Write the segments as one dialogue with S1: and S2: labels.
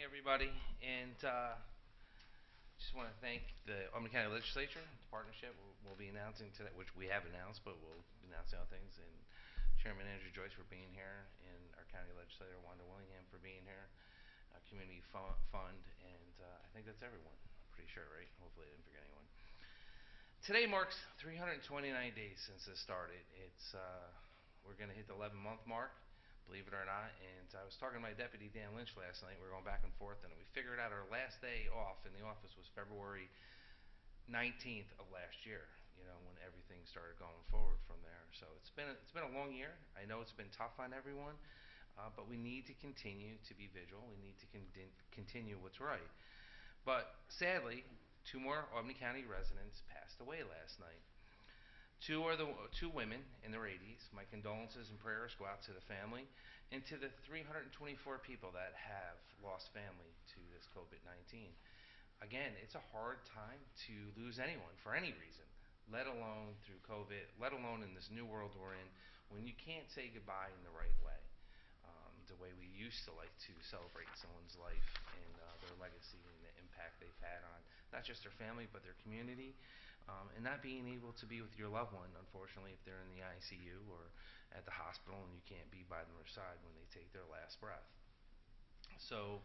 S1: everybody, and just want to thank the Albany County Legislature, the partnership we'll be announcing today, which we have announced, but we'll be announcing other things, and Chairman Andrew Joyce for being here, and our County Legislator Wanda Willingham for being here, our Community Fund, and I think that's everyone. I'm pretty sure, right? Hopefully I didn't forget anyone. Today marks 329 days since this started. We're going to hit the 11-month mark, believe it or not. And I was talking to my deputy, Dan Lynch, last night. We were going back and forth, and we figured out our last day off in the office was February 19th of last year, when everything started going forward from there. So it's been a long year. I know it's been tough on everyone, but we need to continue to be vigilant. We need to continue what's right. But sadly, two more Albany County residents passed away last night. Two women in their 80s. My condolences and prayers go out to the family and to the 324 people that have lost family to this COVID-19. Again, it's a hard time to lose anyone for any reason, let alone through COVID, let alone in this new world we're in, when you can't say goodbye in the right way, the way we used to like to celebrate someone's life and their legacy and the impact they've had on not just their family but their community. And not being able to be with your loved one, unfortunately, if they're in the ICU or at the hospital and you can't be by their side when they take their last breath. So,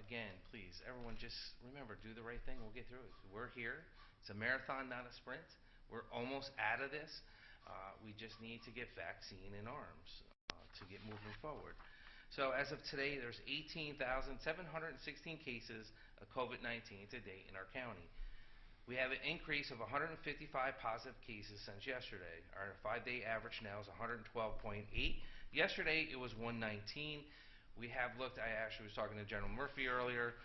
S1: again, please, everyone just remember, do the right thing. We'll get through it. We're here. It's a marathon, not a sprint. We're almost out of this. We just need to get vaccine in arms to get moving forward. So as of today, there's 18,716 cases of COVID-19 to date in our county. We have an increase of 155 positive cases since yesterday. Our 5-day average now is 112.8. Yesterday it was 119. We have looked, I actually was talking to General Murphy earlier.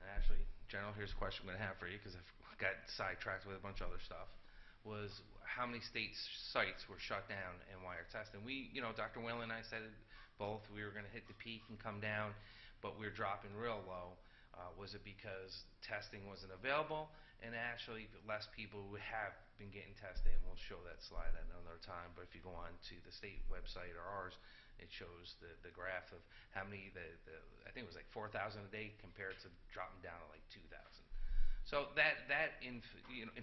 S1: Actually, General, here's a question I'm going to have for you because I've got sidetracked with a bunch of other stuff. Was how many state sites were shut down and why are testing? Dr. Whalen and I said it both. We were going to hit the peak and come down, but we're dropping real low. Was it because testing wasn't available? And actually, less people who have been getting tested, and we'll show that slide at another time. But if you go on to the state website or ours, it shows the graph of how many, I think it was like 4,000 a day compared to dropping down to like 2,000. So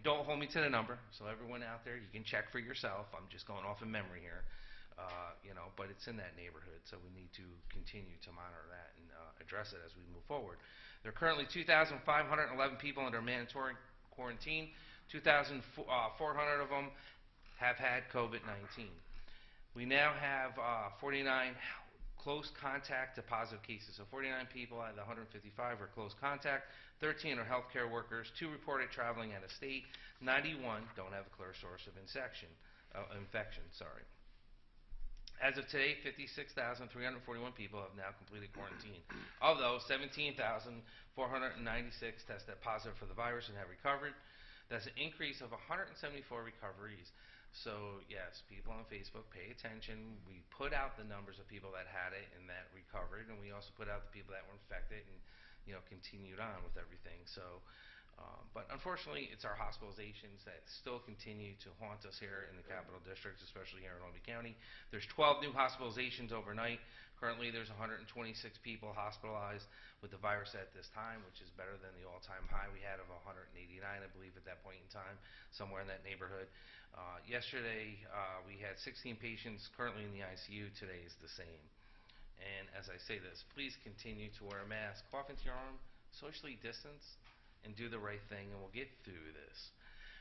S1: don't hold me to the number. So everyone out there, you can check for yourself. I'm just going off of memory here. But it's in that neighborhood, so we need to continue to monitor that and address it as we move forward. There are currently 2,511 people under mandatory quarantine. 2,400 of them have had COVID-19. We now have 49 close contact to positive cases. So 49 people out of the 155 are close contact. 13 are healthcare workers. 2 reported traveling out of state. 91 don't have a clear source of infection. As of today, 56,341 people have now completed quarantine. Of those, 17,496 tested positive for the virus and have recovered. That's an increase of 174 recoveries. So, yes, people on Facebook, pay attention. We put out the numbers of people that had it and that recovered, and we also put out the people that were infected and, continued on with everything. So, but unfortunately, it's our hospitalizations that still continue to haunt us here in the Capital District, especially here in Albany County. There's 12 new hospitalizations overnight. Currently, there's 126 people hospitalized with the virus at this time, which is better than the all-time high we had of 189, I believe, at that point in time, somewhere in that neighborhood. Yesterday, we had 16 patients currently in the ICU. Today is the same. And as I say this, please continue to wear a mask, cough into your arm, socially distance, and do the right thing, and we'll get through this.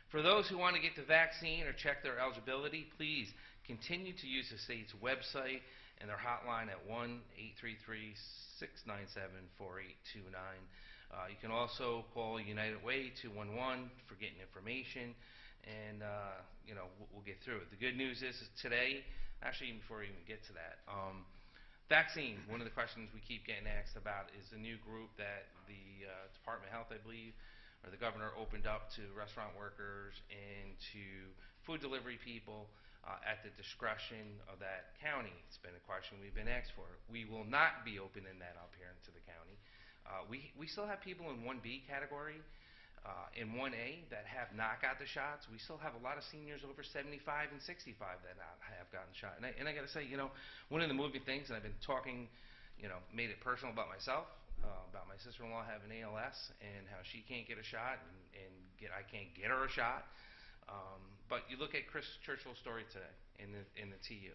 S1: For those who want to get the vaccine or check their eligibility, please continue to use the state's website and their hotline at 1-833-697-4829. You can also call United Way 211 for getting information, and we'll get through it. The good news is today, actually before we even get to that, vaccine, one of the questions we keep getting asked about is the new group that the Department of Health, I believe, or the governor opened up to restaurant workers and to food delivery people at the discretion of that county. It's been a question we've been asked for. We will not be opening that up here into the county. We still have people in 1B category, in 1A that have not got the shots. We still have a lot of seniors over 75 and 65 that have gotten shot. And I got to say, one of the moving things, and I've been talking, made it personal about myself. about my sister-in-law having ALS and how she can't get a shot, and I can't get her a shot. But you look at Chris Churchill's story today in the TU,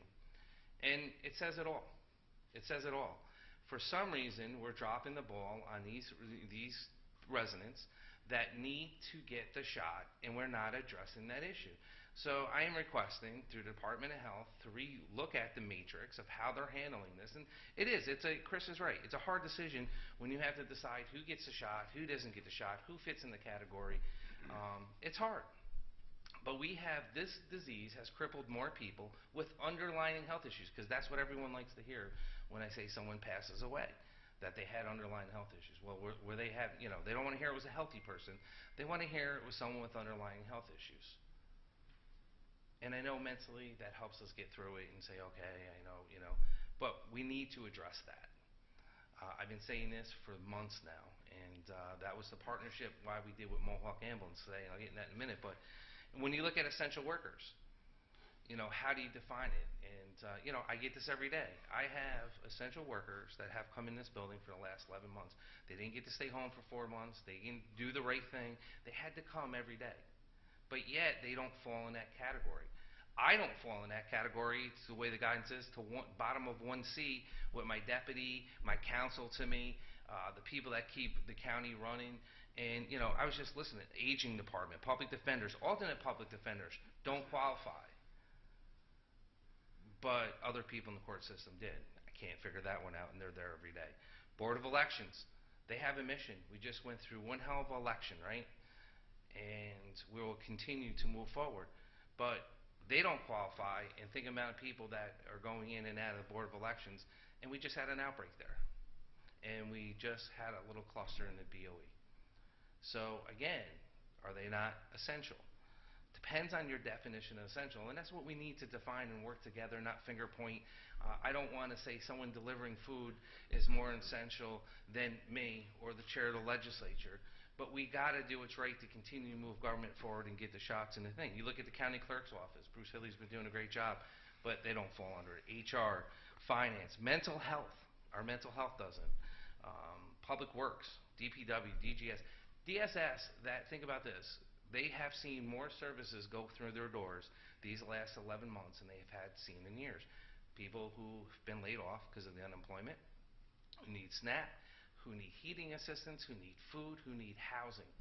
S1: and it says it all. It says it all. For some reason, we're dropping the ball on these residents that need to get the shot, and we're not addressing that issue. So I am requesting through the Department of Health to look at the matrix of how they're handling this. And Chris is right. It's a hard decision when you have to decide who gets the shot, who doesn't get the shot, who fits in the category. It's hard. But this disease has crippled more people with underlying health issues, because that's what everyone likes to hear when I say someone passes away, that they had underlying health issues. Well, where they have, they don't want to hear it was a healthy person. They want to hear it was someone with underlying health issues. And I know mentally that helps us get through it and say, okay, I know, but we need to address that. I've been saying this for months now, and that was the partnership why we did with Mohawk Ambulance today, and I'll get into that in a minute. But when you look at essential workers, how do you define it? And, I get this every day. I have essential workers that have come in this building for the last 11 months. They didn't get to stay home for 4 months. They didn't do the right thing. They had to come every day. But yet, they don't fall in that category. I don't fall in that category. It's the way the guidance is, to bottom of 1C with my deputy, my counsel to me, the people that keep the county running. And, I was just listening. Aging department, public defenders, alternate public defenders don't qualify. But other people in the court system did. I can't figure that one out, and they're there every day. Board of Elections, they have a mission. We just went through one hell of an election, right? And we will continue to move forward. But they don't qualify, and think about people that are going in and out of the Board of Elections, and we just had an outbreak there. And we just had a little cluster in the BOE. So again, are they not essential? Depends on your definition of essential, and that's what we need to define and work together, not finger point. I don't want to say someone delivering food is more essential than me or the chair of the legislature, but we got to do what's right to continue to move government forward and get the shots in the thing. You look at the county clerk's office. Bruce Hilley's been doing a great job, but they don't fall under it. HR, finance, mental health. Our mental health doesn't. Public Works, DPW, DGS. DSS, think about this. They have seen more services go through their doors these last 11 months than they've had seen in years. People who've been laid off because of the unemployment, who need SNAP, who need heating assistance, who need food, who need housing.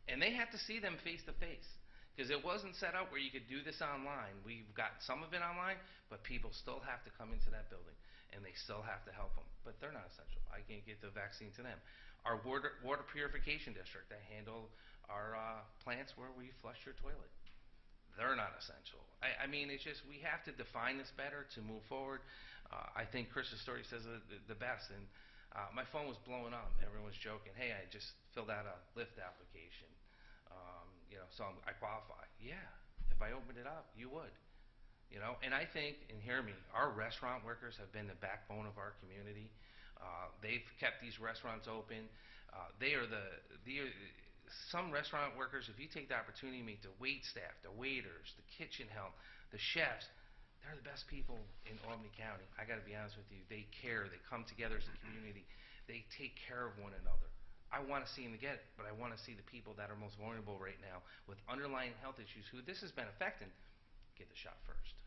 S1: And they have to see them face to face, because it wasn't set up where you could do this online. We've got some of it online, but people still have to come into that building, and they still have to help them. But they're not essential. I can't get the vaccine to them. Our water purification district, that handle our plants where we flush your toilet, they're not essential. I mean, it's just, we have to define this better to move forward. I think Chris's story says it the best, and my phone was blowing up. Everyone was joking, hey, I just filled out a Lyft application, so I qualify. Yeah, if I opened it up, you would. And I think, and hear me, our restaurant workers have been the backbone of our community. They've kept these restaurants open. Some restaurant workers, if you take the opportunity to meet the wait staff, the waiters, the kitchen help, the chefs, they're the best people in Albany County. I got to be honest with you. They care. They come together as a community. They take care of one another. I want to see them get it, but I want to see the people that are most vulnerable right now with underlying health issues, who this has been affecting, get the shot first.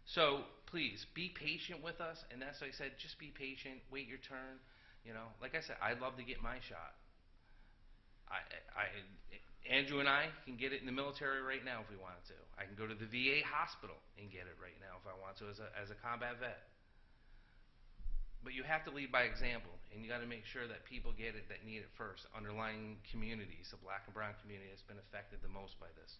S1: So please be patient with us, and that's what I said. Just be patient. Wait your turn. Like I said, I'd love to get my shot. Andrew and I can get it in the military right now if we wanted to. I can go to the VA hospital and get it right now if I want to as a combat vet. But you have to lead by example, and you got to make sure that people get it that need it first. Underlying communities, the black and brown community, has been affected the most by this.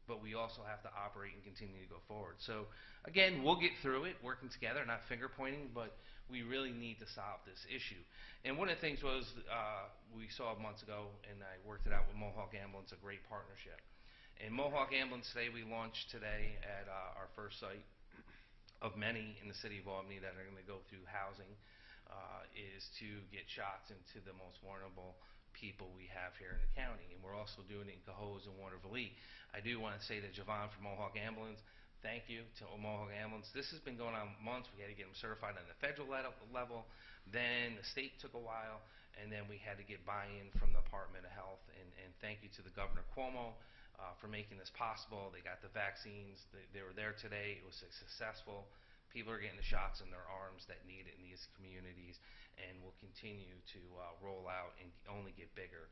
S1: But we also have to operate and continue to go forward. So again, we'll get through it, working together, not finger pointing, but we really need to solve this issue. And one of the things was, we saw months ago, and I worked it out with Mohawk Ambulance, a great partnership. And Mohawk Ambulance today, we launched today at our first site of many in the city of Albany that are going to go through housing, is to get shots into the most vulnerable people we have here in the county. And we're also doing it in Cohoes and Waterville. I do want to say to Javon from Mohawk Ambulance, thank you to Mohawk Ambulance. This has been going on months. We had to get them certified on the federal level. Then the state took a while, and then we had to get buy-in from the Department of Health. And thank you to the Governor Cuomo for making this possible. They got the vaccines. They were there today. It was successful. People are getting the shots in their arms that need it in these communities, and will continue to roll out and only get bigger.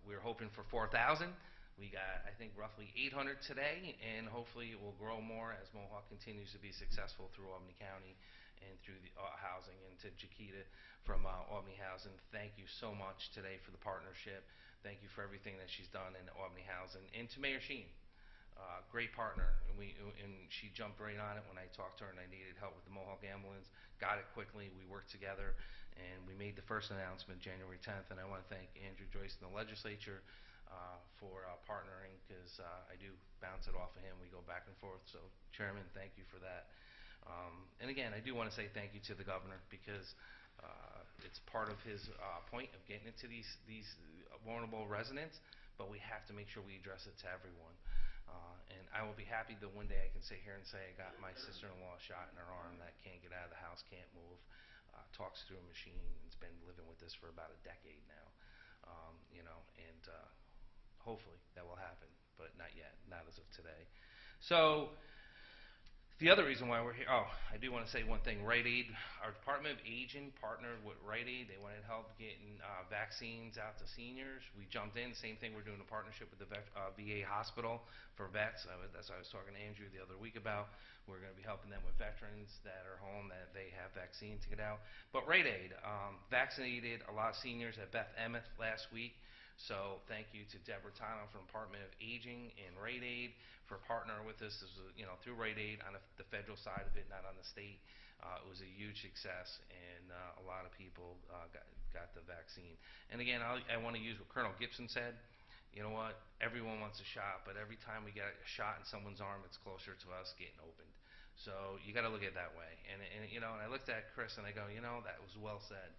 S1: We were hoping for 4,000. We got, I think, roughly 800 today, and hopefully it will grow more as Mohawk continues to be successful through Albany County and through the housing. And to Jaquita from Albany Housing, thank you so much today for the partnership. Thank you for everything that she's done in Albany Housing. And to Mayor Sheen, great partner, and she jumped right on it when I talked to her and I needed help with the Mohawk ambulance. Got it quickly. We worked together, and we made the first announcement January 10th. And I want to thank Andrew, Joyce, and the Legislature for partnering, because I do bounce it off of him. We go back and forth. So, Chairman, thank you for that. And again, I do want to say thank you to the Governor, because it's part of his point of getting into these vulnerable residents, but we have to make sure we address it to everyone. And I will be happy that one day I can sit here and say I got my sister-in-law shot in her arm that can't get out of the house, can't move, talks through a machine, and's been living with this for about a decade now. And hopefully that will happen, but not yet, not as of today. So the other reason why we're here, I do want to say one thing. Rite Aid, our Department of Aging partnered with Rite Aid. They wanted help getting vaccines out to seniors. We jumped in. Same thing, we're doing a partnership with the VA hospital for vets. That's what I was talking to Andrew the other week about. We're going to be helping them with veterans that are home that they have vaccines to get out. But Rite Aid vaccinated a lot of seniors at Beth Emeth last week. So thank you to Deborah Tano from Department of Aging and Rite Aid for partnering with us. This was, through Rite Aid on the federal side of it, not on the state. It was a huge success, and a lot of people got the vaccine. And again, I want to use what Colonel Gibson said. You know what? Everyone wants a shot, but every time we get a shot in someone's arm, it's closer to us getting opened. So you got to look at it that way. And I looked at Chris and I go, that was well said.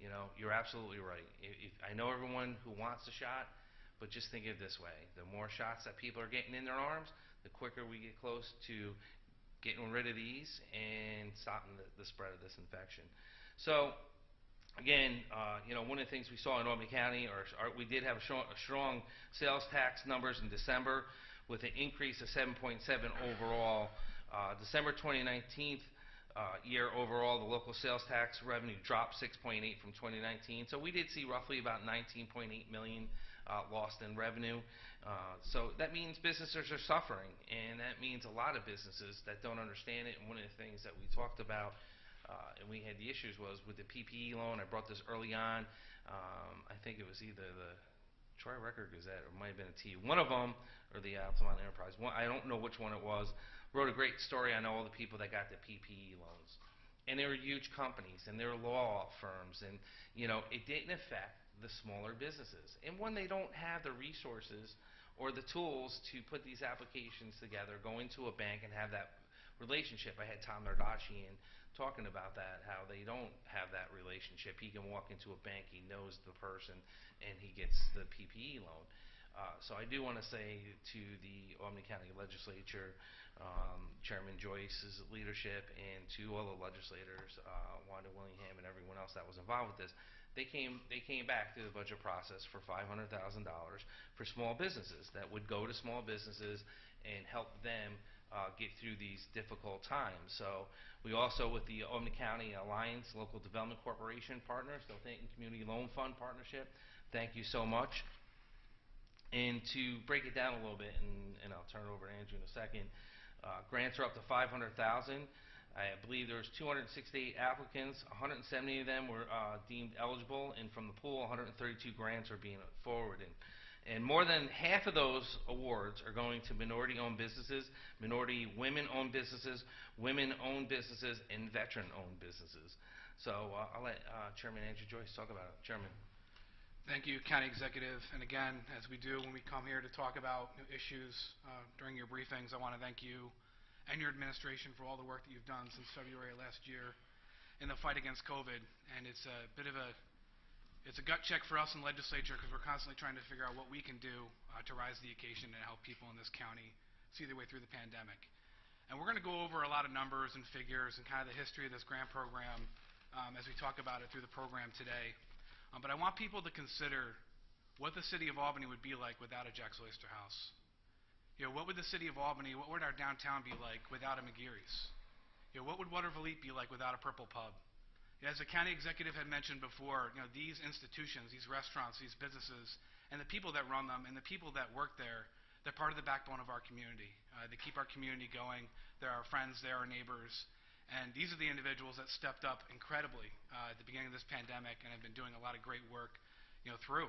S1: You're absolutely right. I know everyone who wants a shot, but just think of it this way. The more shots that people are getting in their arms, the quicker we get close to getting rid of these and stopping the spread of this infection. So, again, one of the things we saw in Albany County, we did have a strong sales tax numbers in December with an increase of 7.7 overall. December 2019 year overall, the local sales tax revenue dropped 6.8 from 2019. So we did see roughly about 19.8 million lost in revenue. So that means businesses are suffering, and that means a lot of businesses that don't understand it. And one of the things that we talked about, and we had the issues, was with the PPE loan. I brought this early on. I think it was either the Troy Record Gazette or it might have been a T. One of them, or the Altamont Enterprise. I don't know which one it was. Wrote a great story on all the people that got the PPE loans. And they were huge companies, and they were law firms, and it didn't affect the smaller businesses. And when they don't have the resources or the tools to put these applications together, go into a bank and have that relationship. I had Tom Nardashian talking about that, how they don't have that relationship. He can walk into a bank, he knows the person, and he gets the PPE loan. So I do want to say to the Albany County Legislature, Chairman Joyce's leadership, and to all the legislators, Wanda Willingham and everyone else that was involved with this, they came back through the budget process for $500,000 for small businesses that would go to small businesses and help them get through these difficult times. So we also, with the Albany County Alliance Local Development Corporation partners, the Clinton Community Loan Fund partnership, thank you so much. And to break it down a little bit, and I'll turn it over to Andrew in a second, grants are up to $500,000. I believe there was 268 applicants. 170 of them were deemed eligible, and from the pool, 132 grants are being forwarded. And more than half of those awards are going to minority-owned businesses, minority women-owned businesses, women-owned businesses, and veteran-owned businesses. So I'll let Chairman Andrew Joyce talk about it. Chairman.
S2: Thank you, County Executive. And again, as we do when we come here to talk about issues during your briefings, I want to thank you and your administration for all the work that you've done since February last year in the fight against COVID. And it's a bit of a gut check for us in Legislature, because we're constantly trying to figure out what we can do to rise to the occasion and help people in this county see their way through the pandemic. And we're going to go over a lot of numbers and figures and kind of the history of this grant program as we talk about it through the program today. But I want people to consider what the city of Albany would be like without a Jack's Oyster House. What would the city of Albany, what would our downtown be like without a McGeary's? What would Waterville be like without a Purple Pub? As the county executive had mentioned before, these institutions, these restaurants, these businesses, and the people that run them and the people that work there, they're part of the backbone of our community. They keep our community going. They're our friends. They're our neighbors. And these are the individuals that stepped up incredibly at the beginning of this pandemic and have been doing a lot of great work through.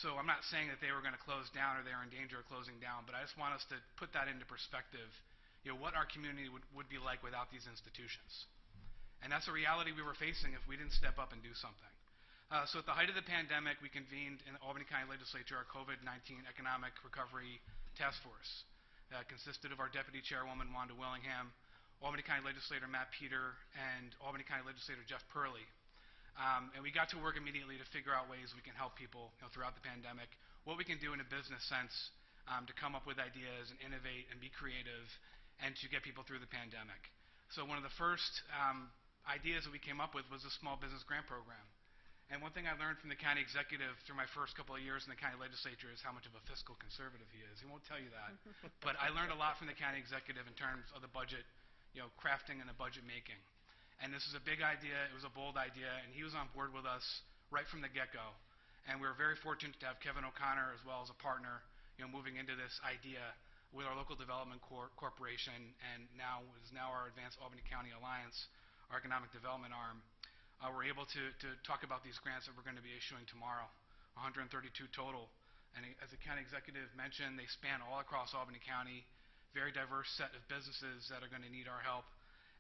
S2: So I'm not saying that they were going to close down or they were in danger of closing down, but I just want us to put that into perspective, what our community would be like without these institutions. And that's a reality we were facing if we didn't step up and do something. So at the height of the pandemic, we convened in the Albany County Legislature our COVID-19 Economic Recovery Task Force. Consisted of our Deputy Chairwoman, Wanda Willingham, Albany County Legislator Matt Peter, and Albany County Legislator Jeff Purley. And we got to work immediately to figure out ways we can help people throughout the pandemic, what we can do in a business sense to come up with ideas and innovate and be creative and to get people through the pandemic. So one of the first ideas that we came up with was a small business grant program. And one thing I learned from the county executive through my first couple of years in the county legislature is how much of a fiscal conservative he is. He won't tell you that. But I learned a lot from the county executive in terms of the budget, crafting and the budget making. And this is a big idea, it was a bold idea, and he was on board with us right from the get-go. And we were very fortunate to have Kevin O'Connor as well as a partner, moving into this idea with our local development corporation and now our Advanced Albany County Alliance, our economic development arm. We're able to talk about these grants that we're going to be issuing tomorrow, 132 total. And as the county executive mentioned, they span all across Albany County, very diverse set of businesses that are going to need our help.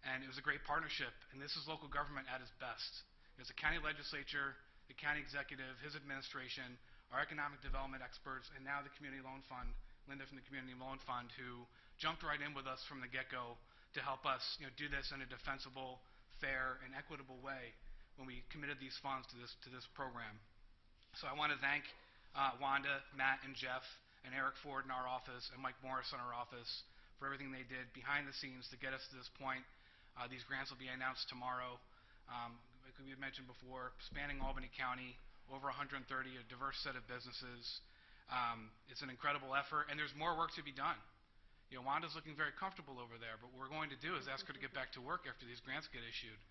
S2: And it was a great partnership, and this is local government at its best. It's the county legislature, the county executive, his administration, our economic development experts, and now the Community Loan Fund, Linda from the Community Loan Fund, who jumped right in with us from the get-go to help us do this in a defensible, fair, and equitable way when we committed these funds to this program. So I want to thank Wanda, Matt, and Jeff, and Eric Ford in our office, and Mike Morris in our office for everything they did behind the scenes to get us to this point. These grants will be announced tomorrow. Like we had mentioned before, spanning Albany County, over 130, a diverse set of businesses. It's an incredible effort, and there's more work to be done. Wanda's looking very comfortable over there, but what we're going to do is ask her to get back to work after these grants get issued,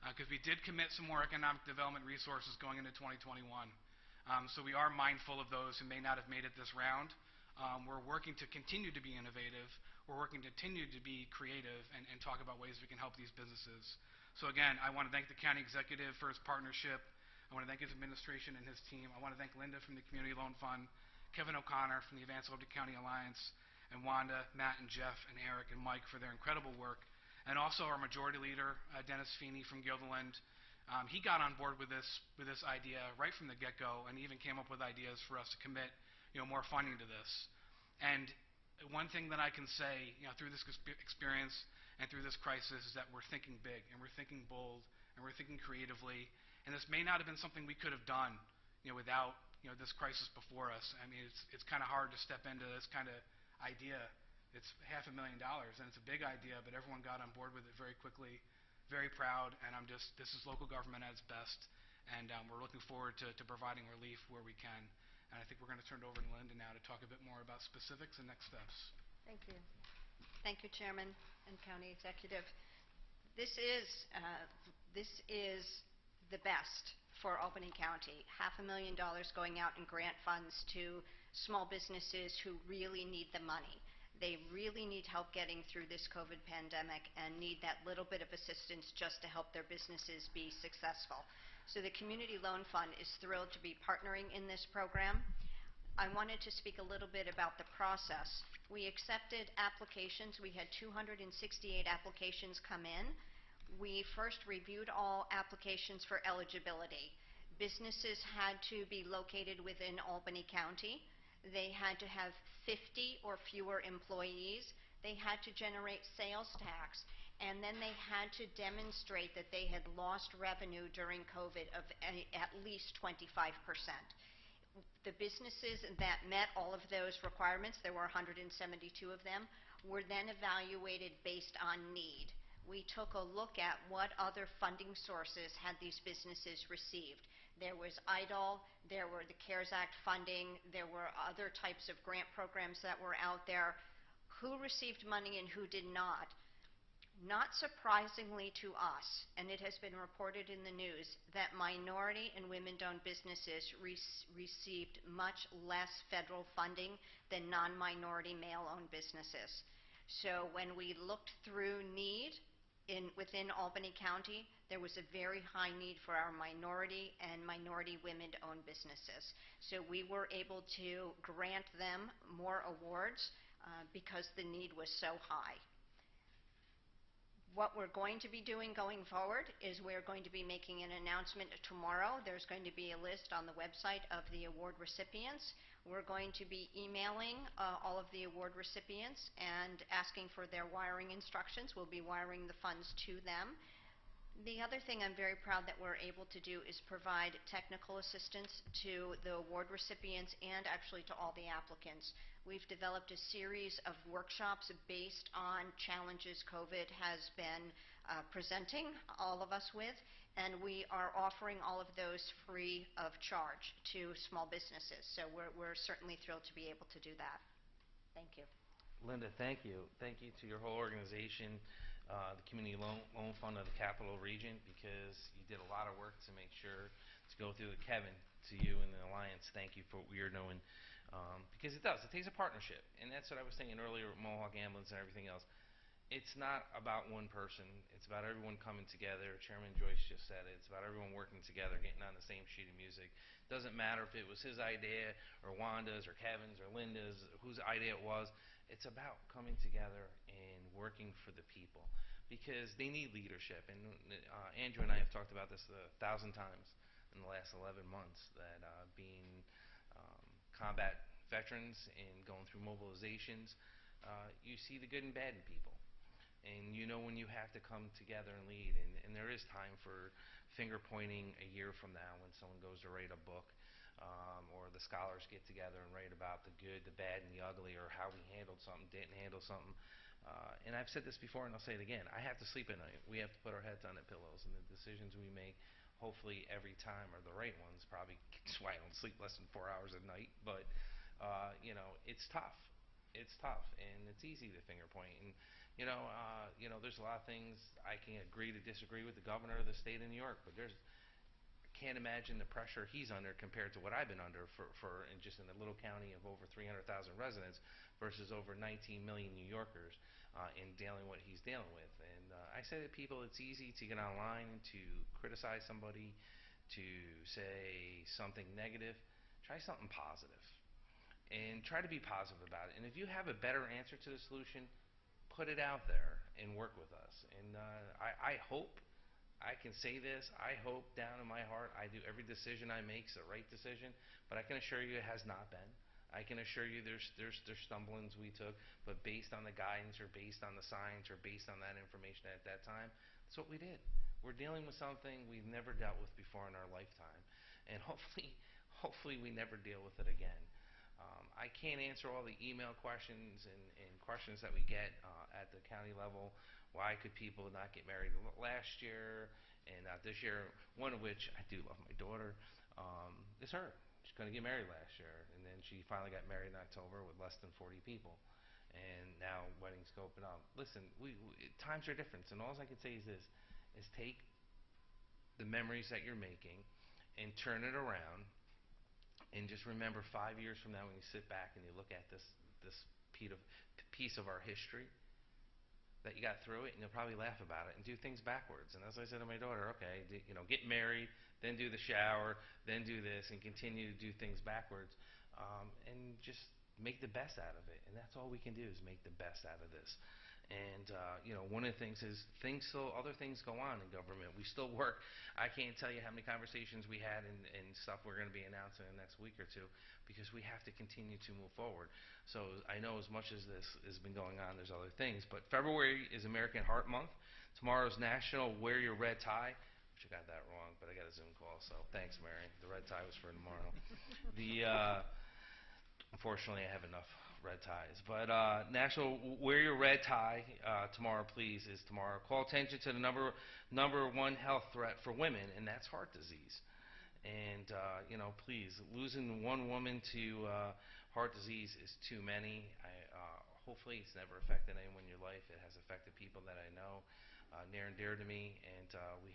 S2: because we did commit some more economic development resources going into 2021. So we are mindful of those who may not have made it this round. We're working to continue to be innovative. We're working to continue to be creative and talk about ways we can help these businesses. So again, I want to thank the county executive for his partnership. I want to thank his administration and his team. I want to thank Linda from the Community Loan Fund, Kevin O'Connor from the Advanced Albany County Alliance, and Wanda, Matt, and Jeff, and Eric, and Mike for their incredible work. And also our majority leader, Dennis Feeney from Guilderland. He got on board with this idea right from the get-go and even came up with ideas for us to commit more funding to this. And one thing that I can say through this experience and through this crisis is that we're thinking big and we're thinking bold and we're thinking creatively. And this may not have been something we could have done without this crisis before us. I mean, it's kind of hard to step into this kind of idea. It's $500,000 and it's a big idea, but everyone got on board with it very quickly. Very proud, and this is local government at its best, and we're looking forward to providing relief where we can. And I think we're going to turn it over to Linda now to talk a bit more about specifics and next steps.
S3: Thank you. Thank you, Chairman and County Executive. This is the best for Albany County. $500,000 going out in grant funds to small businesses who really need the money. They really need help getting through this COVID pandemic and need that little bit of assistance just to help their businesses be successful. So the Community Loan Fund is thrilled to be partnering in this program. I wanted to speak a little bit about the process. We accepted applications. We had 268 applications come in. We first reviewed all applications for eligibility. Businesses had to be located within Albany County. They had to have 50 or fewer employees. They had to generate sales tax, and then they had to demonstrate that they had lost revenue during COVID of at least 25%. The businesses that met all of those requirements, there were 172 of them, were then evaluated based on need. we took a look at what other funding sources had these businesses received. There was EIDL, there were the CARES Act funding, there were other types of grant programs that were out there. Who received money and who did not? Not surprisingly to us, and it has been reported in the news, that minority and women-owned businesses received much less federal funding than non-minority male-owned businesses. So when we looked through need within Albany County, there was a very high need for our minority and minority women-owned businesses. So we were able to grant them more awards because the need was so high. What we're going to be doing going forward is we're going to be making an announcement tomorrow. There's going to be a list on the website of the award recipients. We're going to be emailing all of the award recipients and asking for their wiring instructions. We'll be wiring the funds to them. The other thing I'm very proud that we're able to do is provide technical assistance to the award recipients and actually to all the applicants. We've developed a series of workshops based on challenges COVID has been presenting all of us with, and we are offering all of those free of charge to small businesses. So we're certainly thrilled to be able to do that. Thank you.
S1: Linda, thank you. Thank you to your whole organization, the Community Loan Fund of the Capital Region, because you did a lot of work to make sure to go through the Kevin, to you and the Alliance. Thank you for what you're doing, because it does. It takes a partnership, and that's what I was saying earlier with Mohawk Ambulance and everything else. It's not about one person. It's about everyone coming together. Chairman Joyce just said it. It's about everyone working together, getting on the same sheet of music. Doesn't matter if it was his idea or Wanda's or Kevin's or Linda's, whose idea it was. It's about coming together and working for the people, because they need leadership. And Andrew and I have talked about this 1,000 times in the last 11 months, that being combat veterans and going through mobilizations, you see the good and bad in people. And you know when you have to come together and lead. And there is time for finger pointing a year from now when someone goes to write a book, or the scholars get together and write about the good, the bad, and the ugly, or how we handled something, didn't handle something. And I've said this before, and I'll say it again. I have to sleep at night. We have to put our heads on the pillows, and the decisions we make, hopefully every time, are the right ones. Probably that's why I don't sleep less than 4 hours a night. But you know, it's tough. It's tough, and it's easy to finger point. And you know, there's a lot of things I can agree to disagree with the governor of the state of New York, but I can't imagine the pressure he's under compared to what I've been under for just in a little county of over 300,000 residents versus over 19 million New Yorkers in dealing what he's dealing with. And I say to people, it's easy to get online and to criticize somebody, to say something negative. Try something positive, and try to be positive about it. And if you have a better answer to the solution, put it out there and work with us. And I hope I can say this. I hope down in my heart I do every decision I make is the right decision, but I can assure you it has not been. I can assure you there's stumblings we took, but based on the guidance or based on the science or based on that information at that time, that's what we did. We're dealing with something we've never dealt with before in our lifetime, and hopefully we never deal with it again. I can't answer all the email questions and questions that we get at the county level. Why could people not get married last year and not this year? One of which, I do love my daughter, is her. She's going to get married last year, and then she finally got married in October with less than 40 people. And now weddings go up and up. Listen, times are different, and all I can say is this, is take the memories that you're making and turn it around. And just remember 5 years from now when you sit back and you look at this piece of our history, that you got through it, and you'll probably laugh about it and do things backwards. And as I said to my daughter, okay, get married, then do the shower, then do this, and continue to do things backwards, and just make the best out of it. And that's all we can do, is make the best out of this. And one of the things is other things go on in government. We still work. I can't tell you how many conversations we had and stuff we're going to be announcing in the next week or two, because we have to continue to move forward. So I know as much as this has been going on, there's other things. But February is American Heart Month. Tomorrow's National Wear Your Red Tie. I got that wrong, but I got a Zoom call, so thanks, Mary. The red tie was for tomorrow. Unfortunately, I have enough red ties. But National Wear Your Red Tie tomorrow, please, is tomorrow. Call attention to the number one health threat for women, and that's heart disease. And please, losing one woman to heart disease is too many. Hopefully, it's never affected anyone in your life. It has affected people that I know, near and dear to me, and we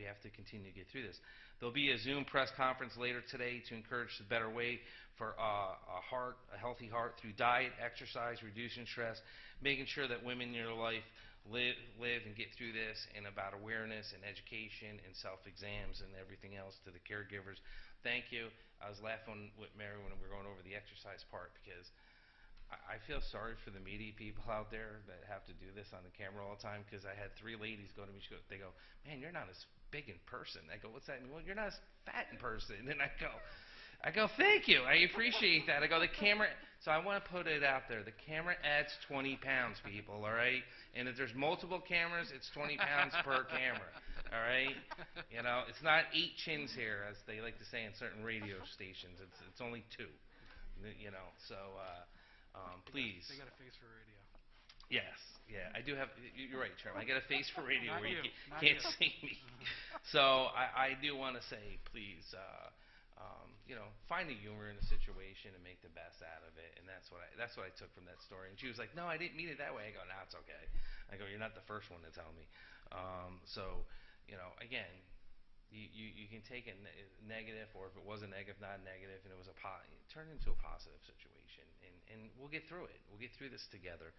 S1: have to continue to get through this. There'll be a Zoom press conference later today to encourage the better way for a healthy heart through diet, exercise, reducing stress, making sure that women in your life live and get through this, and about awareness and education and self-exams and everything else to the caregivers. Thank you. I was laughing with Mary when we were going over the exercise part, because I feel sorry for the media people out there that have to do this on the camera all the time, because I had 3 ladies go to me. They go, "Man, you're not as big in person." I go, "What's that mean?" "Well, you're not as fat in person." And I go, "Thank you. I appreciate that." I go, "The camera," so I want to put it out there. The camera adds 20 pounds, people, all right? And if there's multiple cameras, it's 20 pounds per camera, all right? It's not 8 chins here, as they like to say in certain radio stations. It's only 2, so please.
S2: They got a face for radio.
S1: Yes, yeah, I do have. You're right, Chairman. I got a face for radio
S2: Not
S1: where you
S2: you, not
S1: can't
S2: you.
S1: see me. So I do want to say, please, find the humor in the situation and make the best out of it. And that's what I took from that story. And she was like, "No, I didn't mean it that way." I go, "No, it's okay." I go, "You're not the first one to tell me." Again, you can take a negative, or if it was a negative, not negative, and it was turn it into a positive situation, and we'll get through it. We'll get through this together.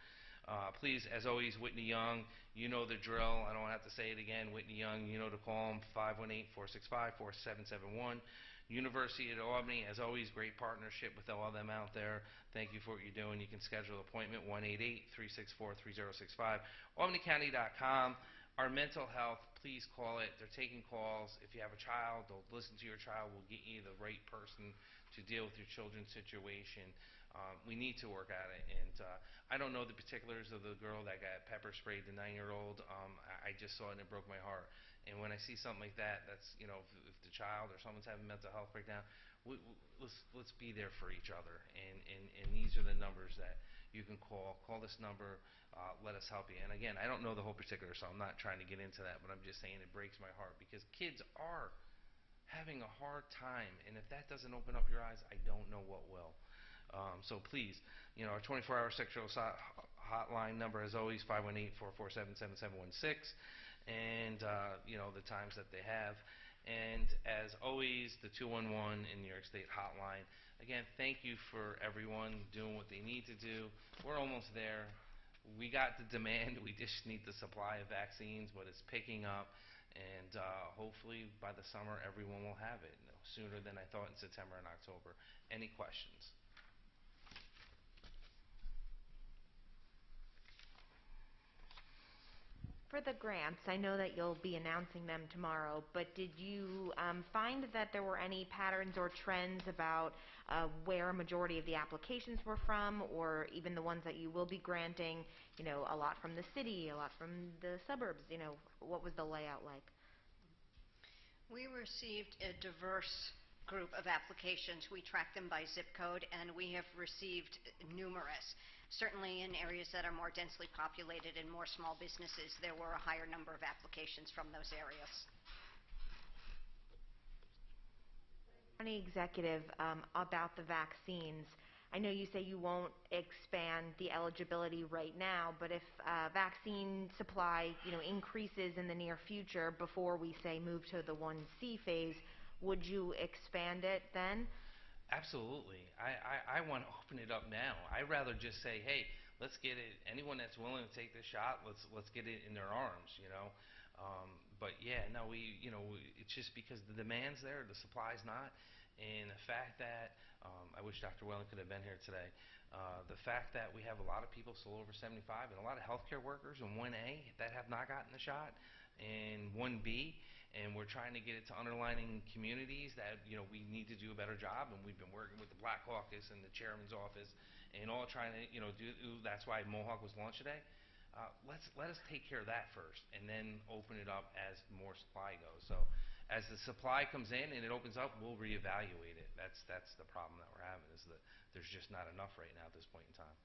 S1: Please, as always, Whitney Young, you know the drill. I don't have to say it again. Whitney Young, you know to call them, 518-465-4771. University at Albany, as always, great partnership with all of them out there. Thank you for what you're doing. You can schedule an appointment, 188-364-3065, albanycounty.com. Our mental health, please call it. They're taking calls. If you have a child, they'll listen to your child. We'll get you the right person to deal with your children's situation. We need to work at it. And I don't know the particulars of the girl that got pepper sprayed, the 9-year-old. I just saw it and it broke my heart. And when I see something like that, that's, if the child or someone's having a mental health breakdown, let's be there for each other. And these are the numbers that you can call. Call this number. Let us help you. And again, I don't know the whole particulars, so I'm not trying to get into that, but I'm just saying it breaks my heart, because kids are having a hard time. And if that doesn't open up your eyes, I don't know what will. So please, our 24-hour sexual assault hotline number, as always, 518-447-7716. And the times that they have, and as always, the 211 in New York State hotline. Again, thank you for everyone doing what they need to do. We're almost there. We got the demand. We just need the supply of vaccines, but it's picking up, and hopefully by the summer everyone will have it, sooner than I thought, in September and October. Any questions?
S4: For the grants, I know that you'll be announcing them tomorrow, but did you find that there were any patterns or trends about where a majority of the applications were from, or even the ones that you will be granting, a lot from the city, a lot from the suburbs, what was the layout like?
S3: We received a diverse group of applications. We tracked them by zip code, and we have received numerous. Certainly in areas that are more densely populated and more small businesses, there were a higher number of applications from those areas.
S4: County executive, about the vaccines. I know you say you won't expand the eligibility right now, but if vaccine supply, increases in the near future before we say move to the 1C phase, would you expand it then?
S1: Absolutely. I want to open it up now. I'd rather just say, hey, let's get it. Anyone that's willing to take this shot, let's get it in their arms, But yeah, no, it's just because the demand's there, the supply's not, and the fact that I wish Dr. Wellen could have been here today. The fact that we have a lot of people still over 75, and a lot of healthcare workers in 1A that have not gotten the shot, and 1B. And we're trying to get it to underlining communities that, we need to do a better job. And we've been working with the Black Caucus and the chairman's office, and all trying to, do. That's why Mohawk was launched today. Let us take care of that first, and then open it up as more supply goes. So as the supply comes in and it opens up, we'll reevaluate it. That's the problem that we're having, is that there's just not enough right now at this point in time.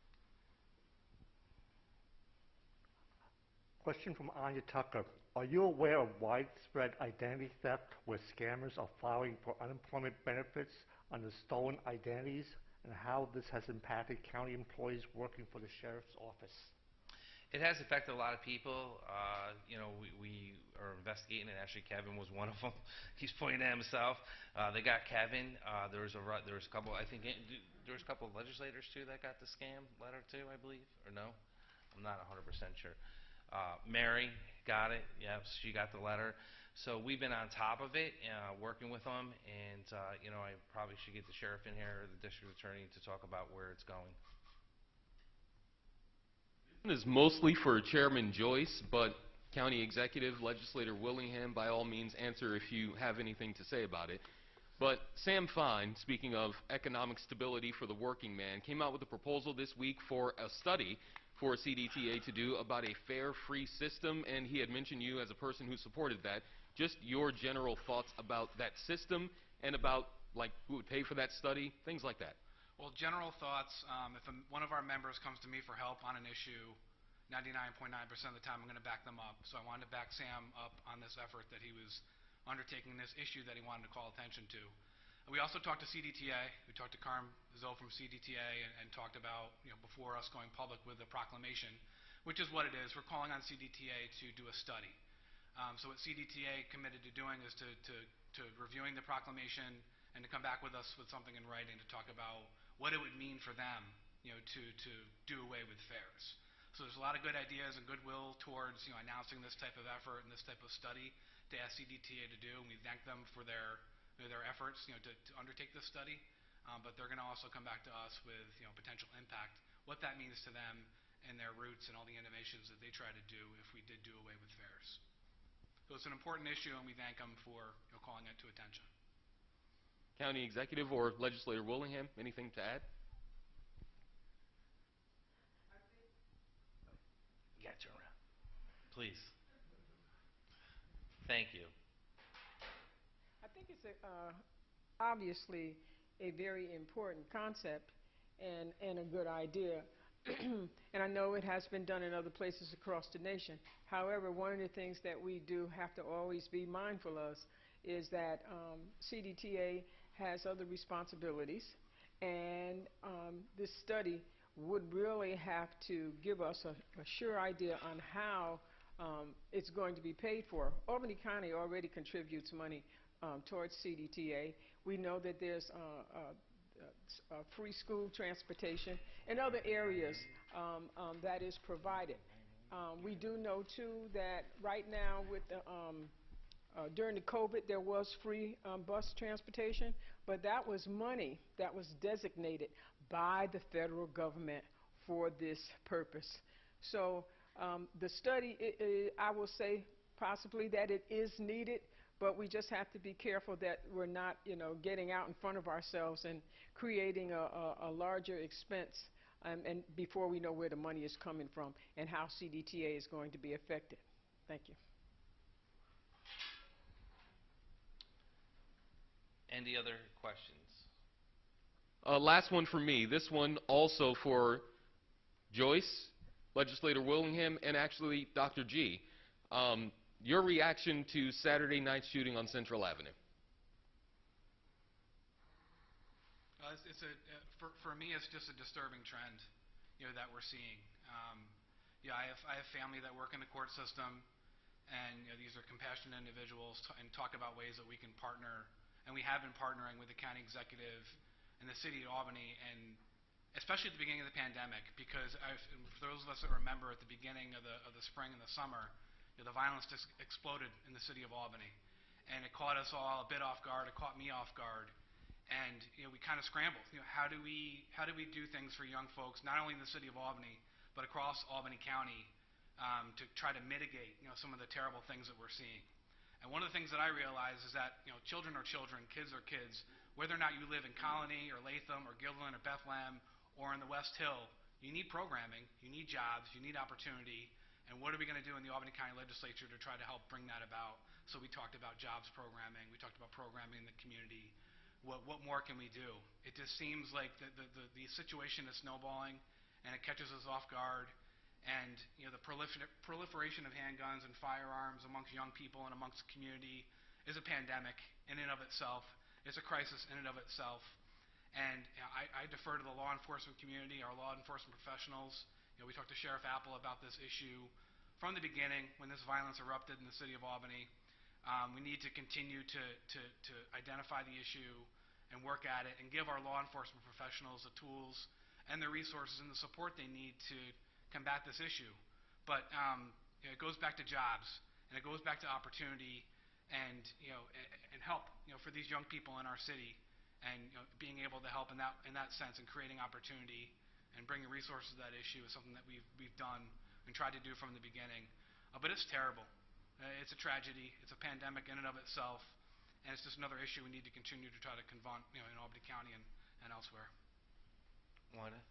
S5: Question from Anya Tucker. Are you aware of widespread identity theft where scammers are filing for unemployment benefits under stolen identities, and how this has impacted county employees working for the sheriff's office?
S1: It has affected a lot of people. We are investigating, and actually Kevin was one of them. He's pointing at himself. They got Kevin. There was a couple. I think there was a couple of legislators too that got the scam letter too, I believe, or no? I'm not 100% sure. Mary got it. Yes, she got the letter. So we've been on top of it, working with them, and I probably should get the sheriff in here or the district attorney to talk about where it's going.
S6: Is mostly for Chairman Joyce, but County Executive, Legislator Willingham, by all means answer if you have anything to say about it. But Sam Fine, speaking of economic stability for the working man, came out with a proposal this week for a study for CDTA to do about a fair, free system, and he had mentioned you as a person who supported that. Just your general thoughts about that system and about, like, who would pay for that study, things like that.
S2: Well, general thoughts, if one of our members comes to me for help on an issue, 99.9% of the time I'm going to back them up. So I wanted to back Sam up on this effort that he was undertaking, this issue that he wanted to call attention to. We also talked to CDTA. We talked to Carm Zoe from CDTA and talked about, before us going public with the proclamation, which is what it is. We're calling on CDTA to do a study. So what CDTA committed to doing is to reviewing the proclamation and to come back with us with something in writing to talk about what it would mean for them, to do away with fares. So there's a lot of good ideas and goodwill towards, announcing this type of effort and this type of study to ask CDTA to do, and we thank them for their efforts, to undertake this study. But they're going to also come back to us with, potential impact, what that means to them and their routes and all the innovations that they try to do if we did do away with fares. So it's an important issue, and we thank them for, calling it to attention.
S6: County Executive or Legislator Willingham, anything to add?
S1: You got to turn around, please. Thank you.
S7: I think it's obviously a very important concept and a good idea. And I know it has been done in other places across the nation. However, one of the things that we do have to always be mindful of is that CDTA has other responsibilities, and this study would really have to give us a sure idea on how it's going to be paid for. Albany County already contributes money towards CDTA. We know that there's free school transportation and other areas that is provided. We do know too that right now with the during the COVID there was free bus transportation, but that was money that was designated by the federal government for this purpose. So the study, I will say possibly that it is needed, but we just have to be careful that we're not, getting out in front of ourselves and creating a larger expense and before we know where the money is coming from and how CDTA is going to be affected. Thank you.
S1: Any other questions?
S6: Last one for me. This one also for Joyce, Legislator Willingham, and actually Dr. G. Your reaction to Saturday night shooting on Central Avenue?
S2: For me, it's just a disturbing trend, that we're seeing. I have family that work in the court system, and these are compassionate individuals, and talk about ways that we can partner, and we have been partnering with the county executive and the city of Albany, and especially at the beginning of the pandemic, because for those of us that remember at the beginning of the spring and the summer, the violence just exploded in the city of Albany, and it caught us all a bit off guard. It caught me off guard, and we kind of scrambled. How do we do things for young folks, not only in the city of Albany, but across Albany County, to try to mitigate some of the terrible things that we're seeing. And one of the things that I realize is that children are children, kids are kids, whether or not you live in Colony or Latham or Gilliland or Bethlehem or in the West Hill. You need programming, you need jobs, you need opportunity, And what are we going to do in the Albany County Legislature to try to help bring that about? So we talked about jobs programming. We talked about programming in the community. What more can we do? It just seems like the situation is snowballing, and it catches us off guard. And the proliferation of handguns and firearms amongst young people and amongst the community is a pandemic in and of itself. It's a crisis in and of itself. And I defer to the law enforcement community, our law enforcement professionals. We talked to Sheriff Apple about this issue from the beginning when this violence erupted in the city of Albany. We need to continue to identify the issue and work at it and give our law enforcement professionals the tools and the resources and the support they need to combat this issue. But it goes back to jobs, and it goes back to opportunity and help for these young people in our city, and being able to help in that sense and creating opportunity and bringing resources to that issue is something that we've done and tried to do from the beginning. But it's terrible. It's a tragedy. It's a pandemic in and of itself, and it's just another issue we need to continue to try to confront in Albany County and elsewhere.
S1: Wanda?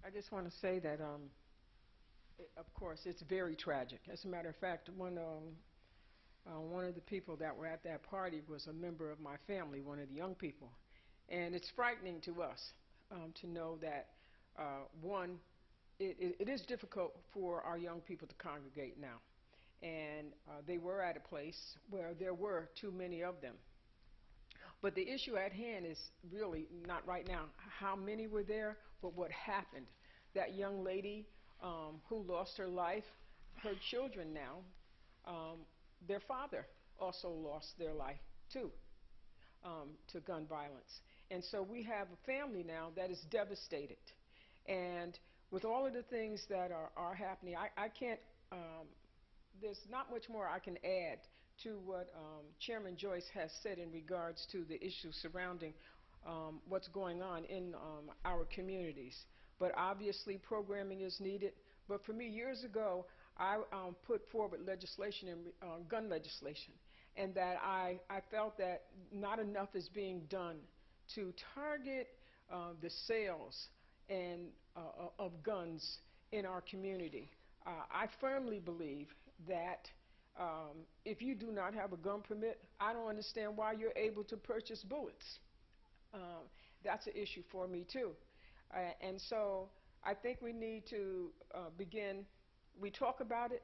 S7: I just want to say that, of course, it's very tragic. As a matter of fact, one of the people that were at that party was a member of my family, one of the young people. And it's frightening to us to know that, one, it is difficult for our young people to congregate now. And they were at a place where there were too many of them. But the issue at hand is really not right now how many were there, but what happened. That young lady who lost her life, her children now, their father also lost their life too, to gun violence. And so we have a family now that is devastated. And with all of the things that are happening, I can't, there's not much more I can add to what Chairman Joyce has said in regards to the issues surrounding what's going on in our communities. But obviously programming is needed. But for me, years ago, I put forward legislation, gun legislation, and that I felt that not enough is being done to target the sales and of guns in our community. I firmly believe that if you do not have a gun permit, I don't understand why you're able to purchase bullets. That's an issue for me too. And so I think we need to begin, we talk about it.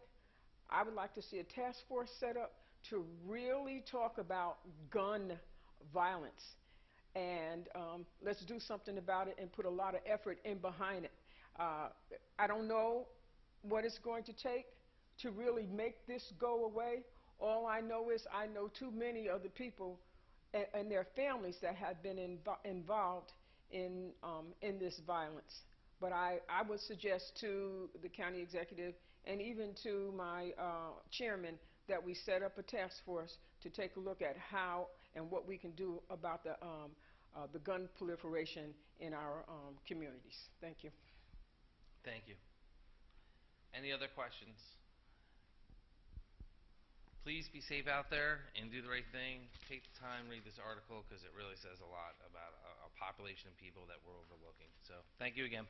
S7: I would like to see a task force set up to really talk about gun violence. And let's do something about it and put a lot of effort in behind it. I don't know what it's going to take to really make this go away. All I know is I know too many of the people and their families that have been involved in this violence. But I would suggest to the county executive and even to my chairman that we set up a task force to take a look at how and what we can do about the gun proliferation in our communities. Thank you.
S1: Thank you. Any other questions? Please be safe out there and do the right thing. Take the time, read this article, because it really says a lot about a population of people that we're overlooking. So thank you again.